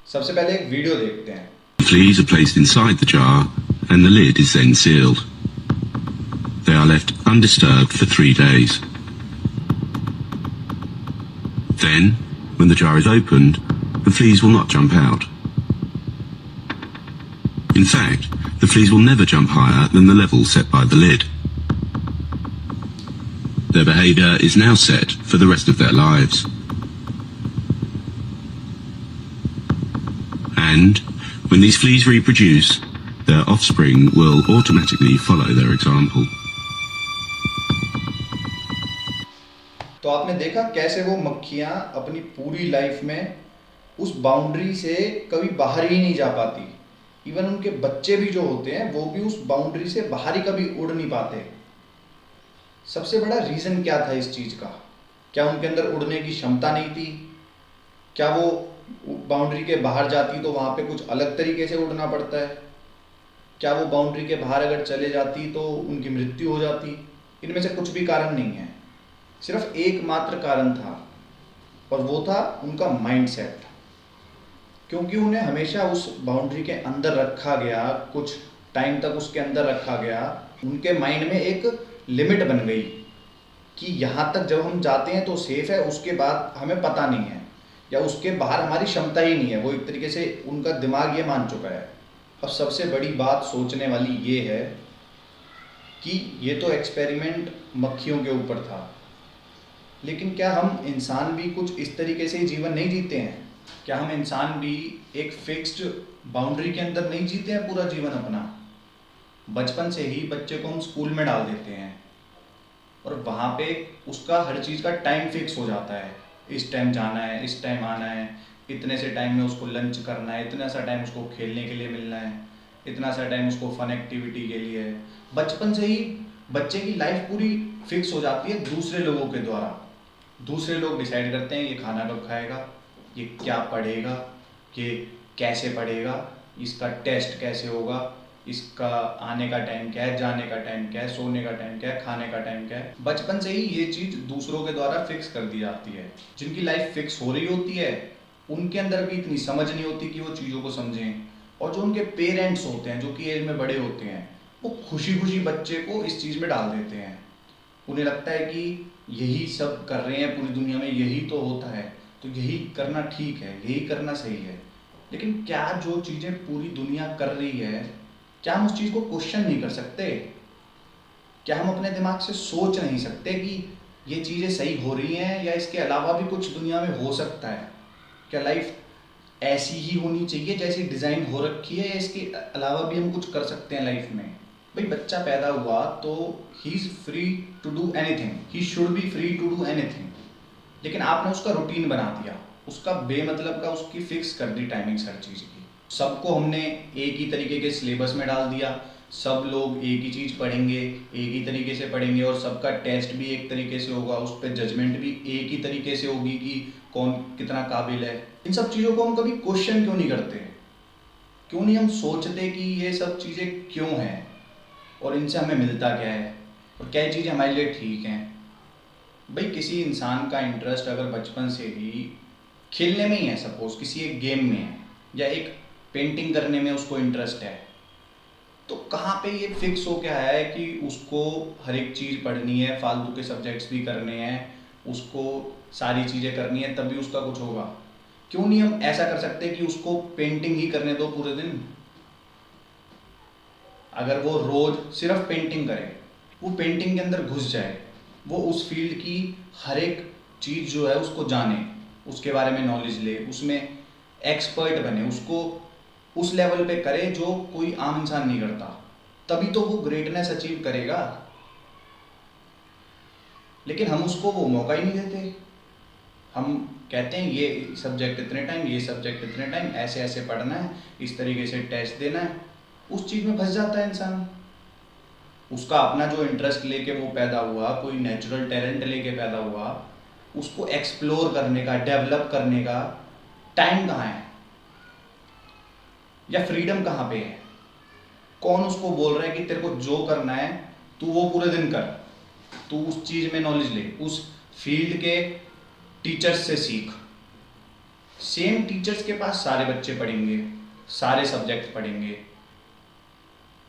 सबसे पहले एक वीडियो देखते हैं। Fleas are placed inside the jar and the lid is then sealed. They are left undisturbed for 3 days. Then, when the jar is opened, the fleas will not jump out. In fact, the fleas will never jump higher than the level set by the lid. Their behaviour is now set for the rest of their lives. And, when these fleas reproduce, their offspring will automatically follow their example. तो आपने देखा कैसे वो मक्खियाँ अपनी पूरी life में उस बाउंड्री से कभी बाहर ही नहीं जा पाती। इवन उनके बच्चे भी जो होते हैं वो भी उस बाउंड्री से बाहर ही कभी उड़ नहीं पाते। सबसे बड़ा रीज़न क्या था इस चीज़ का? क्या उनके अंदर उड़ने की क्षमता नहीं थी? क्या वो बाउंड्री के बाहर जाती तो वहाँ पे कुछ अलग तरीके से उड़ना पड़ता है? क्या वो बाउंड्री के बाहर अगर चले जाती तो उनकी मृत्यु हो जाती? इनमें से कुछ भी कारण नहीं है। सिर्फ एकमात्र कारण था और वो था उनका माइंडसेट। क्योंकि उन्हें हमेशा उस बाउंड्री के अंदर रखा गया, कुछ टाइम तक उसके अंदर रखा गया, उनके माइंड में एक लिमिट बन गई कि यहाँ तक जब हम जाते हैं तो सेफ है, उसके बाद हमें पता नहीं है या उसके बाहर हमारी क्षमता ही नहीं है। वो एक तरीके से उनका दिमाग ये मान चुका है। अब सबसे बड़ी बात सोचने वाली ये है कि ये तो एक्सपेरिमेंट मक्खियों के ऊपर था, लेकिन क्या हम इंसान भी कुछ इस तरीके से ही जीवन नहीं जीते हैं? क्या हम इंसान भी एक फिक्स्ड बाउंड्री के अंदर नहीं जीते हैं पूरा जीवन अपना? बचपन से ही बच्चे को हम स्कूल में डाल देते हैं और वहाँ पे उसका हर चीज़ का टाइम फिक्स हो जाता है। इस टाइम जाना है, इस टाइम आना है, इतने से टाइम में उसको लंच करना है, इतना सा टाइम उसको खेलने के लिए मिलना है, इतना सा टाइम उसको फन एक्टिविटी के लिए है। बचपन से ही बच्चे की लाइफ पूरी फिक्स हो जाती है दूसरे लोगों के द्वारा। दूसरे लोग डिसाइड करते हैं ये खाना कब खाएगा, ये क्या पढ़ेगा, ये कैसे पढ़ेगा, इसका टेस्ट कैसे होगा, इसका आने का टाइम क्या है, जाने का टाइम क्या है, सोने का टाइम क्या है, खाने का टाइम क्या है। बचपन से ही ये चीज़ दूसरों के द्वारा फिक्स कर दी जाती है। जिनकी लाइफ फिक्स हो रही होती है उनके अंदर भी इतनी समझ नहीं होती कि वो चीज़ों को समझें। और जो उनके पेरेंट्स होते हैं जो कि एज में बड़े होते हैं, वो खुशी खुशी बच्चे को इस चीज़ में डाल देते हैं। उन्हें लगता है कि यही सब कर रहे हैं पूरी दुनिया में, यही तो होता है, तो यही करना ठीक है, यही करना सही है। लेकिन क्या जो चीज़ें पूरी दुनिया कर रही है, क्या हम उस चीज़ को क्वेश्चन नहीं कर सकते? क्या हम अपने दिमाग से सोच नहीं सकते कि ये चीज़ें सही हो रही हैं या इसके अलावा भी कुछ दुनिया में हो सकता है? क्या लाइफ ऐसी ही होनी चाहिए जैसी डिज़ाइन हो रखी है, या इसके अलावा भी हम कुछ कर सकते हैं लाइफ में? भाई बच्चा पैदा हुआ तो he is free to do anything, he should be free to do anything. लेकिन आपने उसका रूटीन बना दिया, उसका बेमतलब का उसकी फिक्स कर दी टाइमिंग्स हर चीज़ की। सबको हमने एक ही तरीके के सिलेबस में डाल दिया, सब लोग एक ही चीज़ पढ़ेंगे, एक ही तरीके से पढ़ेंगे और सबका टेस्ट भी एक तरीके से होगा, उस पर जजमेंट भी एक ही तरीके से होगी कि कौन कितना काबिल है। इन सब चीज़ों को हम कभी क्वेश्चन क्यों नहीं करते? क्यों नहीं हम सोचते कि ये सब चीज़ें क्यों हैं और इनसे हमें मिलता क्या है और क्या चीज़ें हमारे लिए ठीक हैं? भाई किसी इंसान का इंटरेस्ट अगर बचपन से ही खेलने में ही है, सपोज किसी एक गेम में है या एक पेंटिंग करने में उसको इंटरेस्ट है, तो कहाँ पे ये फिक्स हो क्या है कि उसको हर एक चीज़ पढ़नी है, फालतू के सब्जेक्ट्स भी करने हैं, उसको सारी चीज़ें करनी है तभी उसका कुछ होगा? क्यों नहीं हम ऐसा कर सकते कि उसको पेंटिंग ही करने दो पूरे दिन? अगर वो रोज सिर्फ पेंटिंग करे, वो पेंटिंग के अंदर घुस जाए, वो उस फील्ड की हर एक चीज़ जो है उसको जाने, उसके बारे में नॉलेज ले, उसमें एक्सपर्ट बने, उसको उस लेवल पे करे जो कोई आम इंसान नहीं करता, तभी तो वो ग्रेटनेस अचीव करेगा। लेकिन हम उसको वो मौका ही नहीं देते। हम कहते हैं ये सब्जेक्ट इतने टाइम, ये सब्जेक्ट इतने टाइम, ऐसे ऐसे पढ़ना है, इस तरीके से टेस्ट देना है। उस चीज़ में फंस जाता है इंसान। उसका अपना जो इंटरेस्ट लेके वो पैदा हुआ, कोई नेचुरल टैलेंट लेके पैदा हुआ, उसको एक्सप्लोर करने का, डेवलप करने का टाइम कहाँ है या फ्रीडम कहाँ पे है? कौन उसको बोल रहा है कि तेरे को जो करना है तू वो पूरे दिन कर, तू उस चीज़ में नॉलेज ले, उस फील्ड के टीचर्स से सीख? सेम टीचर्स के पास सारे बच्चे पढ़ेंगे, सारे सब्जेक्ट पढ़ेंगे,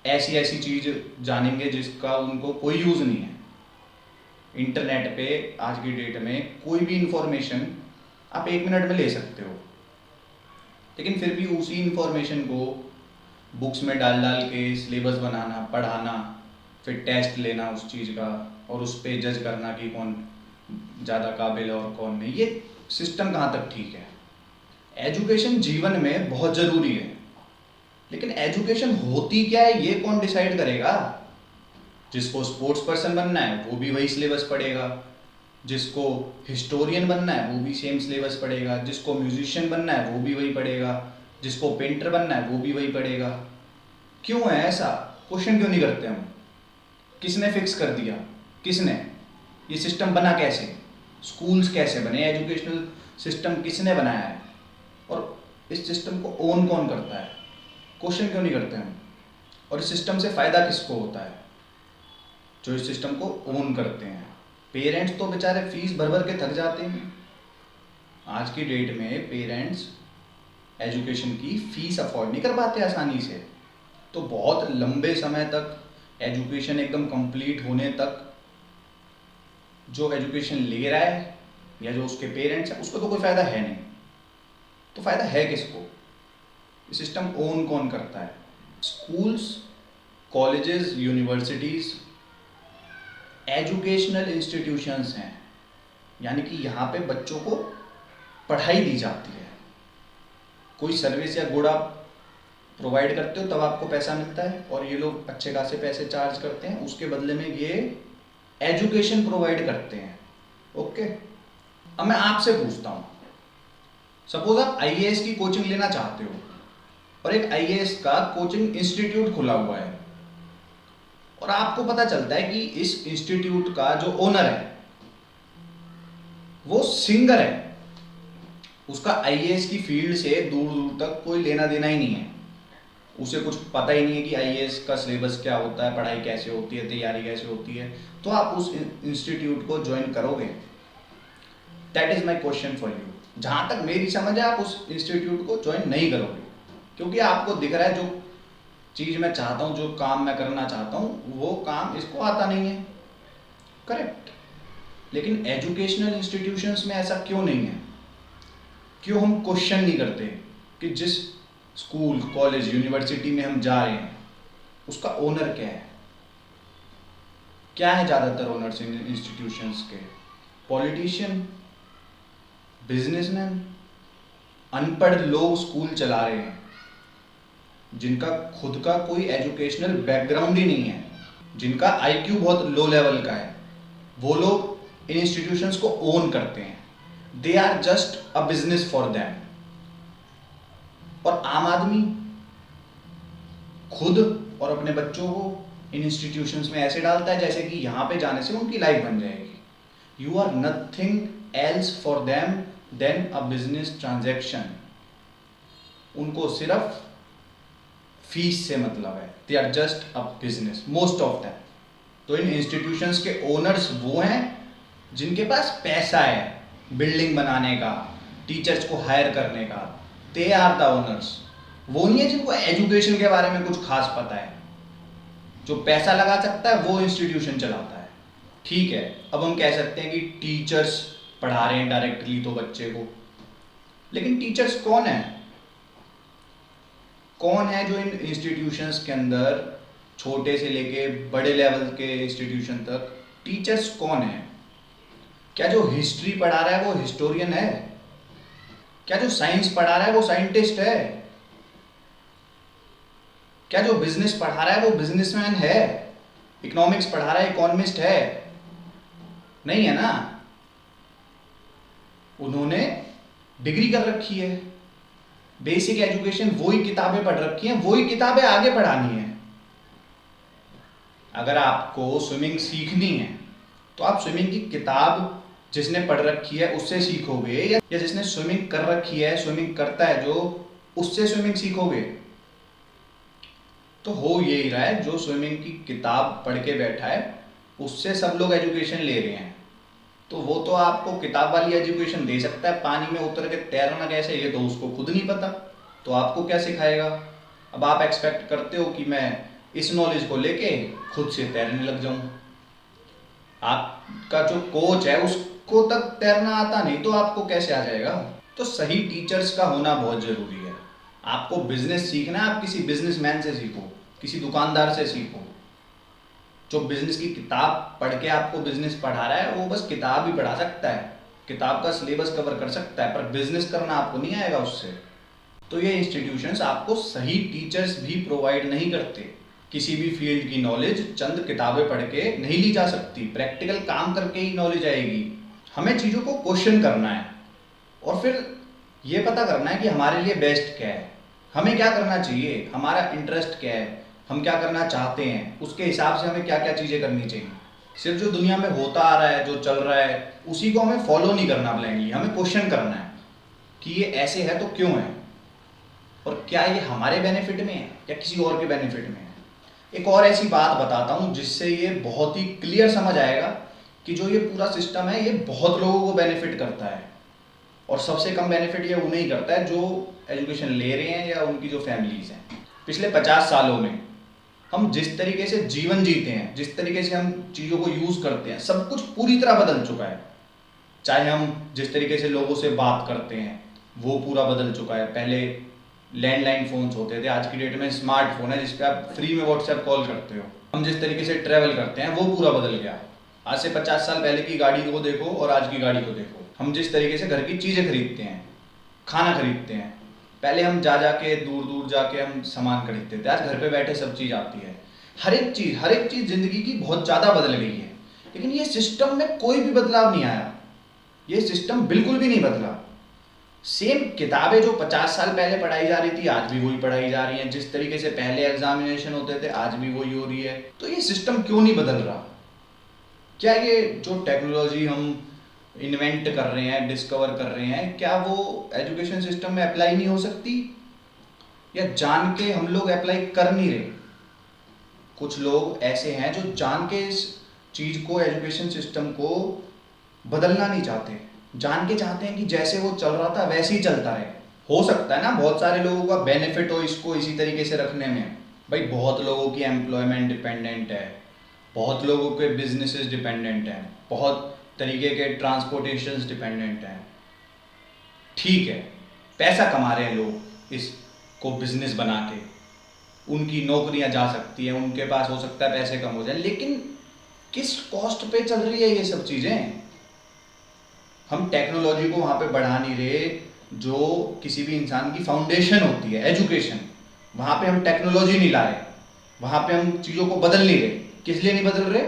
ऐसी ऐसी चीज जानेंगे जिसका उनको कोई यूज नहीं है। इंटरनेट पे आज की डेट में कोई भी इंफॉर्मेशन आप 1 मिनट में ले सकते हो, लेकिन फिर भी उसी इंफॉर्मेशन को बुक्स में डाल डाल के सिलेबस बनाना, पढ़ाना, फिर टेस्ट लेना उस चीज़ का और उस पर जज करना कि कौन ज़्यादा काबिल है और कौन नहीं, ये सिस्टम कहाँ तक ठीक है। एजुकेशन जीवन में बहुत ज़रूरी है, लेकिन एजुकेशन होती क्या है ये कौन डिसाइड करेगा। जिसको स्पोर्ट्स पर्सन बनना है वो भी वही सिलेबस पढ़ेगा, जिसको हिस्टोरियन बनना है वो भी सेम सिलेबस पढ़ेगा, जिसको म्यूजिशियन बनना है वो भी वही पढ़ेगा, जिसको पेंटर बनना है वो भी वही पढ़ेगा। क्यों है ऐसा? क्वेश्चन क्यों नहीं करते हम? किसने फिक्स कर दिया? किसने? ये सिस्टम बना कैसे? स्कूल्स कैसे बने? एजुकेशनल सिस्टम किसने बनाया है? और इस सिस्टम को ओन कौन करता है? क्वेश्चन क्यों नहीं करते हम? और इस सिस्टम से फ़ायदा किसको होता है? जो इस सिस्टम को ओन करते हैं। पेरेंट्स तो बेचारे फीस भर भर के थक जाते हैं। आज की डेट में पेरेंट्स एजुकेशन की फीस अफोर्ड नहीं कर पाते आसानी से, तो बहुत लंबे समय तक एजुकेशन एकदम कंप्लीट होने तक जो एजुकेशन ले रहा है या जो उसके पेरेंट्स हैं उसको तो कोई फ़ायदा है नहीं। तो फ़ायदा है किसको? ये सिस्टम ओन कौन करता है? Schools, colleges, universities educational institutions हैं, यानी कि यहाँ पे बच्चों को पढ़ाई दी जाती है। कोई सर्विस या गुड आप प्रोवाइड करते हो तब आपको पैसा मिलता है, और ये लोग अच्छे खासे पैसे चार्ज करते हैं, उसके बदले में ये एजुकेशन प्रोवाइड करते हैं। ओके, अब मैं आपसे पूछता हूँ, सपोज आप आईएएस की कोचिंग लेना चाहते हो और एक आईएएस का कोचिंग इंस्टीट्यूट खुला हुआ है, और आपको पता चलता है कि इस इंस्टीट्यूट का जो ओनर है वो सिंगर है, उसका आईएएस की फील्ड से दूर दूर तक कोई लेना देना ही नहीं है, उसे कुछ पता ही नहीं है कि आईएएस का सिलेबस क्या होता है, पढ़ाई कैसे होती है, तैयारी कैसे होती है, तो आप उस इंस्टीट्यूट को ज्वाइन करोगे? That is my question for you. जहां तक मेरी समझ है आप उस इंस्टीट्यूट को ज्वाइन नहीं करोगे, क्योंकि आपको दिख रहा है जो चीज़ मैं चाहता हूँ, जो काम मैं करना चाहता हूँ, वो काम इसको आता नहीं है। करेक्ट। लेकिन एजुकेशनल इंस्टीट्यूशंस में ऐसा क्यों नहीं है? क्यों हम क्वेश्चन नहीं करते कि जिस स्कूल, कॉलेज, यूनिवर्सिटी में हम जा रहे हैं उसका ओनर क्या है? क्या है ज़्यादातर ओनर्स इन इंस्टीट्यूशंस के? पॉलिटिशियन, बिजनेसमैन, अनपढ़ लोग स्कूल चला रहे हैं जिनका खुद का कोई एजुकेशनल बैकग्राउंड ही नहीं है, जिनका आईक्यू बहुत लो लेवल का है, वो लोग इन इंस्टीट्यूशंस को ओन करते हैं। They are just a business for them. और आम आदमी खुद और अपने बच्चों को इन इंस्टीट्यूशंस में ऐसे डालता है जैसे कि यहाँ पे जाने से उनकी लाइफ बन जाएगी। You are nothing else for them then a business transaction. उनको सिर्फ फीस से मतलब है। They are just a business, most of them. तो इन इंस्टीट्यूशंस के ओनर्स वो हैं जिनके पास पैसा है बिल्डिंग बनाने का, टीचर्स को हायर करने का। They are the owners. वो नहीं है जिनको एजुकेशन के बारे में कुछ खास पता है। जो पैसा लगा सकता है वो इंस्टीट्यूशन चलाता है। ठीक है, अब हम कह सकते हैं कि टीचर्स पढ़ा रहे हैं डायरेक्टली तो बच्चे को, लेकिन टीचर्स कौन है? कौन है जो इन इंस्टीट्यूशंस के अंदर, छोटे से लेके बड़े लेवल के इंस्टीट्यूशन तक, टीचर्स कौन है? क्या जो हिस्ट्री पढ़ा रहा है वो हिस्टोरियन है? क्या जो साइंस पढ़ा रहा है वो साइंटिस्ट है? क्या जो बिजनेस पढ़ा रहा है वो बिजनेसमैन है? इकोनॉमिक्स पढ़ा रहा है इकोनॉमिस्ट है? नहीं है ना। उन्होंने डिग्री कर रखी है, बेसिक एजुकेशन, वही किताबें पढ़ रखी हैं, वही किताबें आगे पढ़ानी है। अगर आपको स्विमिंग सीखनी है तो आप स्विमिंग की किताब जिसने पढ़ रखी है उससे सीखोगे, या जिसने स्विमिंग कर रखी है, स्विमिंग करता है जो, उससे स्विमिंग सीखोगे? तो हो यही रहा है, जो स्विमिंग की किताब पढ़ के बैठा है उससे सब लोग एजुकेशन ले रहे हैं। तो वो तो आपको किताब वाली एजुकेशन दे सकता है, पानी में उतर के तैरना कैसे ये तो उसको खुद नहीं पता, तो आपको क्या सिखाएगा। अब आप एक्सपेक्ट करते हो कि मैं इस नॉलेज को लेके खुद से तैरने लग जाऊं, आपका जो कोच है उसको तक तैरना आता नहीं तो आपको कैसे आ जाएगा। तो सही टीचर्स का होना बहुत जरूरी है। आपको बिजनेस सीखना है, आप किसी बिजनेसमैन से सीखो, किसी दुकानदार से सीखो। जो बिजनेस की किताब पढ़ के आपको बिजनेस पढ़ा रहा है वो बस किताब ही पढ़ा सकता है, किताब का सिलेबस कवर कर सकता है, पर बिजनेस करना आपको नहीं आएगा उससे। तो ये इंस्टीट्यूशंस आपको सही टीचर्स भी प्रोवाइड नहीं करते। किसी भी फील्ड की नॉलेज चंद किताबें पढ़ के नहीं ली जा सकती, प्रैक्टिकल काम करके ही नॉलेज आएगी। हमें चीज़ों को क्वेश्चन करना है और फिर ये पता करना है कि हमारे लिए बेस्ट क्या है, हमें क्या करना चाहिए, हमारा इंटरेस्ट क्या है, हम क्या करना चाहते हैं, उसके हिसाब से हमें क्या क्या चीज़ें करनी चाहिए। सिर्फ जो दुनिया में होता आ रहा है, जो चल रहा है, उसी को हमें फॉलो नहीं करना ब्लाइंडली, हमें क्वेश्चन करना है कि ये ऐसे है तो क्यों है, और क्या ये हमारे बेनिफिट में है या किसी और के बेनिफिट में है। एक और ऐसी बात बताता हूँ जिससे ये बहुत ही क्लियर समझ आएगा कि जो ये पूरा सिस्टम है ये बहुत लोगों को बेनिफिट करता है, और सबसे कम बेनिफिट ये उन्हें ही करता है जो एजुकेशन ले रहे हैं या उनकी जो फैमिलीज हैं। पिछले 50 सालों में हम जिस तरीके से जीवन जीते हैं, जिस तरीके से हम चीज़ों को यूज़ करते हैं, सब कुछ पूरी तरह बदल चुका है। चाहे हम जिस तरीके से लोगों से बात करते हैं वो पूरा बदल चुका है। पहले लैंडलाइन फ़ोन्स होते थे, आज की डेट में स्मार्टफोन है जिस पे आप फ्री में व्हाट्सएप कॉल करते हो। हम जिस तरीके से ट्रैवल करते हैं वो पूरा बदल गया। आज से 50 साल पहले की गाड़ी को देखो और आज की गाड़ी को देखो। हम जिस तरीके से घर की चीज़ें खरीदते हैं, खाना खरीदते हैं, पहले हम जा के दूर दूर जाके हम सामान खरीदते थे, आज घर पे बैठे सब चीज़ आती है। हर एक चीज़ ज़िंदगी की बहुत ज़्यादा बदल गई है, लेकिन ये सिस्टम में कोई भी बदलाव नहीं आया। ये सिस्टम बिल्कुल भी नहीं बदला। सेम किताबें जो 50 साल पहले पढ़ाई जा रही थी आज भी वही पढ़ाई जा रही हैं। जिस तरीके से पहले एग्जामिनेशन होते थे आज भी वही हो रही है। तो ये सिस्टम क्यों नहीं बदल रहा? क्या ये जो टेक्नोलॉजी हम इन्वेंट कर रहे हैं, डिस्कवर कर रहे हैं, क्या वो एजुकेशन सिस्टम में अप्लाई नहीं हो सकती, या जान के हम लोग अप्लाई कर नहीं रहे? कुछ लोग ऐसे हैं जो जान के इस चीज़ को, एजुकेशन सिस्टम को बदलना नहीं चाहते, जान के चाहते हैं कि जैसे वो चल रहा था वैसे ही चलता रहे। हो सकता है ना बहुत सारे लोगों का बेनिफिट हो इसको इसी तरीके से रखने में। भाई बहुत लोगों की एम्प्लॉयमेंट डिपेंडेंट है, बहुत लोगों के बिजनेसेस डिपेंडेंट हैं, बहुत तरीके के ट्रांसपोर्टेशंस डिपेंडेंट हैं। ठीक है, पैसा कमा रहे हैं लोग इसको बिजनेस बना के, उनकी नौकरियां जा सकती हैं, उनके पास हो सकता है पैसे कम हो जाए, लेकिन किस कॉस्ट पे चल रही है ये सब चीज़ें? हम टेक्नोलॉजी को वहाँ पे बढ़ा नहीं रहे जो किसी भी इंसान की फाउंडेशन होती है, एजुकेशन। वहाँ पे हम टेक्नोलॉजी नहीं ला रहे, वहाँ पे हम चीज़ों को बदल नहीं रहे। किस लिए नहीं बदल रहे?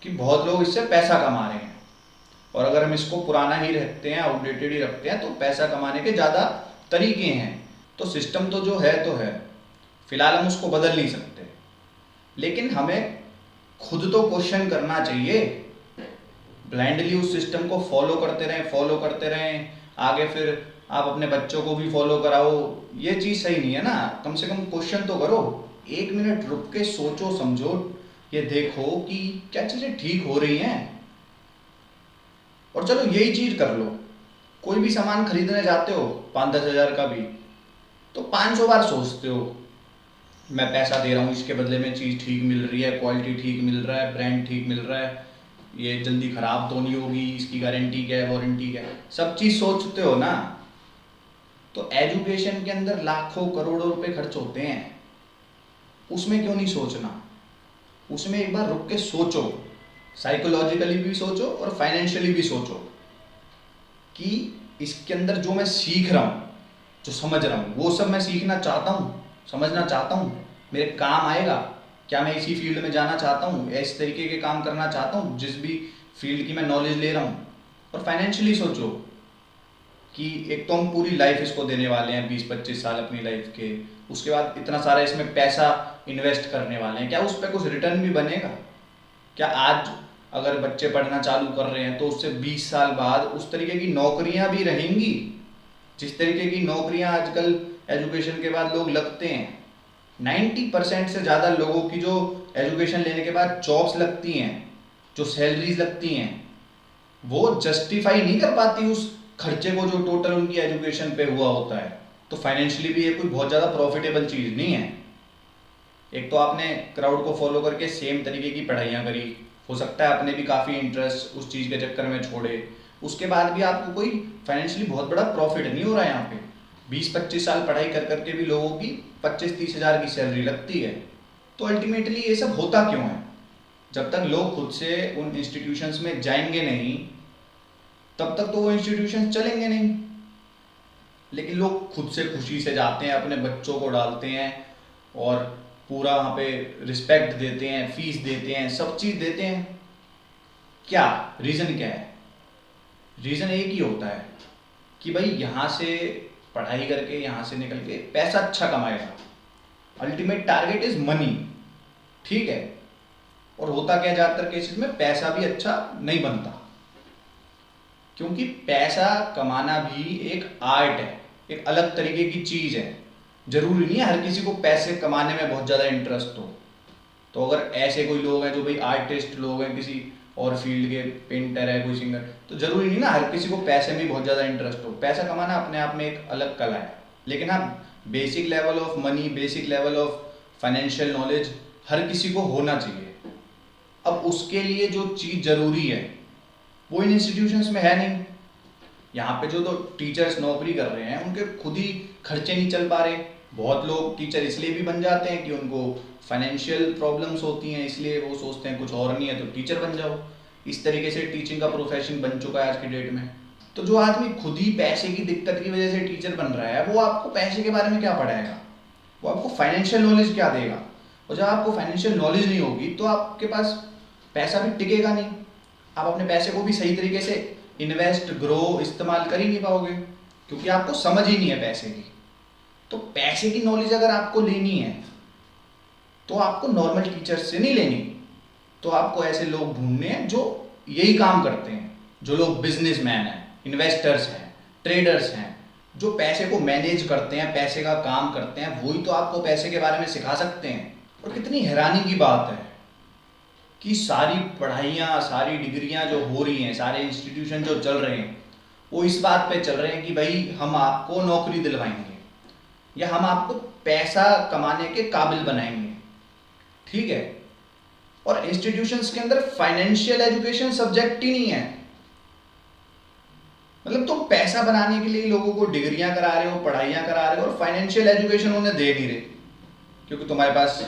कि बहुत लोग इससे पैसा कमा रहे हैं, और अगर हम इसको पुराना ही रखते हैं, आउटडेटेड ही रखते हैं, तो पैसा कमाने के ज़्यादा तरीके हैं। तो सिस्टम तो जो है तो है, फिलहाल हम उसको बदल नहीं सकते, लेकिन हमें खुद तो क्वेश्चन करना चाहिए। ब्लाइंडली उस सिस्टम को फॉलो करते रहें, आगे फिर आप अपने बच्चों को भी फॉलो कराओ, ये चीज़ सही नहीं है ना। कम से कम क्वेश्चन तो करो, 1 मिनट रुक के सोचो समझो, ये देखो कि क्या चीज़ें ठीक हो रही हैं। और चलो यही चीज़ कर लो, कोई भी सामान खरीदने जाते हो 5-10 हज़ार का भी, तो 500 बार सोचते हो मैं पैसा दे रहा हूँ इसके बदले में चीज़ ठीक मिल रही है, क्वालिटी ठीक मिल रहा है, ब्रांड ठीक मिल रहा है, ये जल्दी ख़राब तो नहीं होगी, इसकी गारंटी क्या है, वारंटी क्या है, सब चीज़ सोचते हो ना। तो एजुकेशन के अंदर लाखों करोड़ों रुपए खर्च होते हैं, उसमें क्यों नहीं सोचना? उसमें एक बार रुक के सोचो, साइकोलॉजिकली भी सोचो और फाइनेंशियली भी सोचो कि इसके अंदर जो मैं सीख रहा हूँ, जो समझ रहा हूँ, वो सब मैं सीखना चाहता हूँ, समझना चाहता हूँ, मेरे काम आएगा क्या? मैं इसी फील्ड में जाना चाहता हूँ, इस तरीके के काम करना चाहता हूँ जिस भी फील्ड की मैं नॉलेज ले रहा हूँ। और फाइनेंशियली सोचो कि एक तो हम पूरी लाइफ इसको देने वाले हैं, 20-25 साल अपनी लाइफ के, उसके बाद इतना सारा इसमें पैसा इन्वेस्ट करने वाले हैं, क्या उस पर कुछ रिटर्न भी बनेगा? क्या आज अगर बच्चे पढ़ना चालू कर रहे हैं तो उससे 20 साल बाद उस तरीके की नौकरियां भी रहेंगी जिस तरीके की नौकरियां आजकल एजुकेशन के बाद लोग लगते हैं? 90% से ज़्यादा लोगों की जो एजुकेशन लेने के बाद जॉब्स लगती हैं, जो सैलरीज लगती हैं, वो जस्टिफाई नहीं कर पाती उस खर्चे को जो टोटल उनकी एजुकेशन पे हुआ होता है। तो फाइनेंशियली भी ये कोई बहुत ज़्यादा प्रॉफिटेबल चीज़ नहीं है। एक तो आपने क्राउड को फॉलो करके सेम तरीके की पढ़ाइयाँ करी, हो सकता है अपने भी काफ़ी इंटरेस्ट उस चीज़ के चक्कर में छोड़े, उसके बाद भी आपको कोई फाइनेंशियली बहुत बड़ा प्रॉफिट नहीं हो रहा है। यहाँ पे 20-25 साल पढ़ाई कर करके भी लोगों की 25-30 हज़ार की सैलरी लगती है। तो अल्टीमेटली ये सब होता क्यों है? जब तक लोग खुद से उन इंस्टीट्यूशंस में जाएंगे नहीं, तब तक तो वो इंस्टीट्यूशंस चलेंगे नहीं। लेकिन लोग खुद से खुशी से जाते हैं, अपने बच्चों को डालते हैं और पूरा वहाँ पे रिस्पेक्ट देते हैं, फीस देते हैं, सब चीज़ देते हैं। क्या रीज़न क्या है? रीज़न एक ही होता है कि भाई यहाँ से पढ़ाई करके, यहाँ से निकल के पैसा अच्छा कमाएगा। अल्टीमेट टारगेट इज मनी, ठीक है। और होता क्या ज़्यादातर केसेस में, पैसा भी अच्छा नहीं बनता, क्योंकि पैसा कमाना भी एक आर्ट है, एक अलग तरीके की चीज़ है। जरूरी नहीं है हर किसी को पैसे कमाने में बहुत ज़्यादा इंटरेस्ट हो। तो अगर ऐसे कोई लोग हैं जो भाई आर्टिस्ट लोग हैं, किसी और फील्ड के, पेंटर है, कोई सिंगर, तो जरूरी नहीं ना हर किसी को पैसे में बहुत ज़्यादा इंटरेस्ट हो। पैसा कमाना अपने आप में एक अलग कला है। लेकिन हाँ, basic level of money, basic level of financial knowledge हर किसी को होना चाहिए। अब उसके लिए जो चीज़ जरूरी है वो इन इंस्टीट्यूशंस में है नहीं। यहाँ पे जो तो टीचर्स नौकरी कर रहे हैं उनके खुद ही खर्चे नहीं चल पा रहे। बहुत लोग टीचर इसलिए भी बन जाते हैं कि उनको फाइनेंशियल प्रॉब्लम्स होती हैं, इसलिए वो सोचते हैं कुछ और नहीं है तो टीचर बन जाओ। इस तरीके से टीचिंग का प्रोफेशन बन चुका है आज की डेट में। तो जो आदमी खुद ही पैसे की दिक्कत की वजह से टीचर बन रहा है, वो आपको पैसे के बारे में क्या पढ़ाएगा? वो आपको फाइनेंशियल नॉलेज क्या देगा? और जब आपको फाइनेंशियल नॉलेज नहीं होगी तो आपके पास पैसा भी टिकेगा नहीं। आप अपने पैसे को भी सही तरीके से इन्वेस्ट, ग्रो, इस्तेमाल कर ही नहीं पाओगे, क्योंकि आपको समझ ही नहीं है पैसे की। तो पैसे की नॉलेज अगर आपको लेनी है तो आपको नॉर्मल टीचर्स से नहीं लेनी, तो आपको ऐसे लोग ढूंढने हैं जो यही काम करते हैं, जो लोग बिजनेसमैन हैं, इन्वेस्टर्स हैं, ट्रेडर्स हैं, जो पैसे को मैनेज करते हैं, पैसे का काम करते हैं। वही तो आपको पैसे के बारे में सिखा सकते हैं। और कितनी हैरानी की बात है कि सारी पढ़ाइयाँ, सारी डिग्रियाँ जो हो रही हैं, सारे इंस्टीट्यूशन जो चल रहे हैं, वो इस बात पे चल रहे हैं कि भाई हम आपको नौकरी दिलवाएंगे या हम आपको पैसा कमाने के काबिल बनाएंगे, ठीक है। और इंस्टीट्यूशंस के अंदर फाइनेंशियल एजुकेशन सब्जेक्ट ही नहीं है। मतलब तुम पैसा बनाने के लिए लोगों को डिग्रियां करा रहे हो, पढ़ाइयाँ करा रहे हो, और फाइनेंशियल एजुकेशन उन्हें दे नहीं रहे, क्योंकि तुम्हारे पास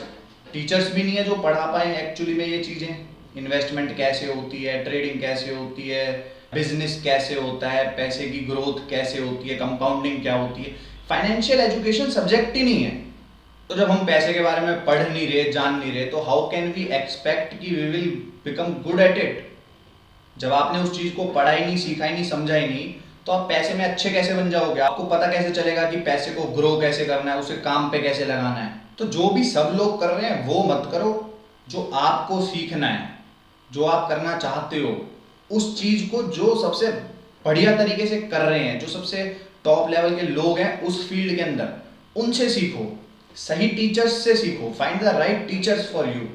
टीचर्स भी नहीं है जो पढ़ा पाए एक्चुअली में ये चीज़ें। इन्वेस्टमेंट कैसे होती है, ट्रेडिंग कैसे होती है, बिजनेस कैसे होता है, पैसे की ग्रोथ कैसे होती है, कंपाउंडिंग क्या होती है, फाइनेंशियल एजुकेशन सब्जेक्ट ही नहीं है। तो जब हम पैसे के बारे में पढ़ नहीं रहे, जान नहीं रहे, तो हाउ कैन वी एक्सपेक्ट कि we will become good at it? जब आपने उस चीज़ को पढ़ा ही नहीं, सीखा ही नहीं, समझा ही नहीं, तो आप पैसे में अच्छे कैसे बन जाओगे? आपको पता कैसे चलेगा कि पैसे को ग्रो कैसे करना है, उसे काम पे कैसे लगाना है? तो जो भी सब लोग कर रहे हैं वो मत करो। जो आपको सीखना है, जो आप करना चाहते हो, उस चीज़ को जो सबसे बढ़िया तरीके से कर रहे हैं, जो सबसे टॉप लेवल के लोग हैं उस फील्ड के अंदर, उनसे सीखो, सही टीचर्स से सीखो। Find the right teachers for you.